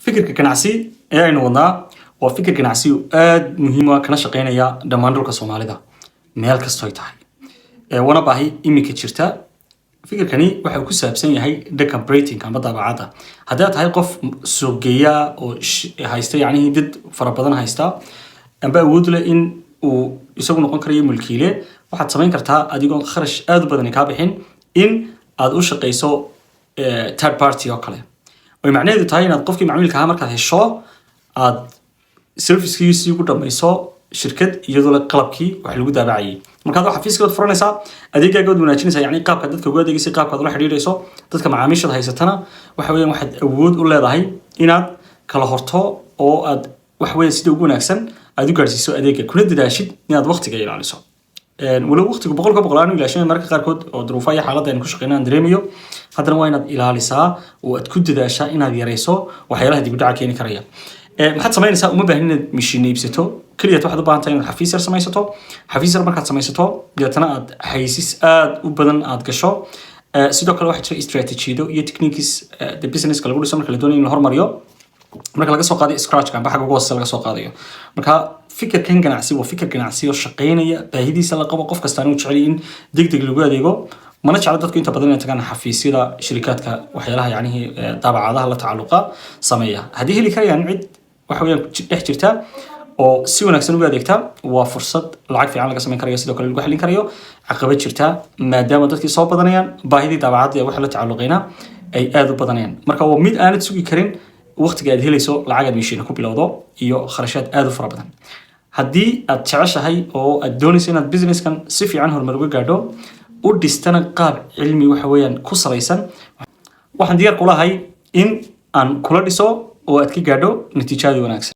fikirka ganacsi ee aynu wadnaa waa fikir ganacsi aad muhiim ah kana shaqeynaya dhammaan dhulka Soomaalida meel kasta ay tahay wana baahi imika jirta fikirkani waxa uu ku saabsan yahay dhanka branding ama dabeecadda haddii aad tahay qof suuqgeeya oo haysta yacni dad fara badan haysta amba awood leh in uu isagu noqon karayo mulkiile waxaad samayn kartaa adigoo kharash aad u badan ka bixin in aad u shaqeyso third party oo kale way macnaheedu tahay inaad qofkii macaamilka ahaa markaad hesho aad servicekiisii ugu dhamayso shirkad iyadoo la qalabkii wax lagu daabacayay markaad wax xafiiskood furanaysaa adeegaagood wanaajinaysaa yacni qaabka dadka ugu adeegaysa qaabkaad ula xiriirayso dadka macaamiishada haysatana waxa weeyaan waxaad awood u leedahay inaad kala horto oo aad wax weeyaan sida ugu wanaagsan aad u gaarsiiso adeega kuna dadaashid inaad waqtiga ilaaliso walow waqtigu boqolkiiba aan ilaashan marka qaarkood oo duruufaha iyo xaaladda aynu ku shaqeynaan dareemayo haddana waa inaad ilaalisaa oo aad ku dadaashaa inaad yarayso waxyaalaha dib u dhaca keeni karaya maxaad samaynaysaa uma baahin inaad mishiin iibsato kaliya waxaad u baahan tahay inaad xafiis yar samaysato xafiis yar markaad samaysato deetana aad xayisiis aad u badan aad gasho sidoo kale waxaa jira istaraatiijiyado iyo techniques the businesska lagu dhiso marka la doonayo in la hormariyo marka laga soo qaadayo scratch kan xagga ugu hoose laga soo qaadayo marka fikirkan ganacsi waa fikir ganacsi oo shaqeynaya baahidiisa la qabo qof kasta inuu jecel in degdeg lagu adeego mana jecla dadku inta badan inay tagaan xafiisyada shirkadka waxyaalaha yacni daabacadaha la tacalluqa sameeya haddii heli karayaan cid waxa weeyaan dhex jirta oo si wanaagsan uga adeegta waa fursad lacag fiican laga samayn karayo sidoo kale lagu xallin karayo caqabad jirta maadaama dadkii soo badanayaan baahidii daabacadda ee waxa la tacalluqayna ay aad u badanayaan marka waa mid aanad sugi karin waqtiga aad helayso lacag aad mishiina ku bilowdo iyo kharashaad aad u fara badan haddii aad jeceshahay oo aad doonayso inaad businesskan si fiican horumar uga gaadho u dhistana qaab cilmi waxa weeyaan ku salaysan waxaan diyaar ku lahay in aan kula dhiso oo aad ka gaadho natiijada wanaagsan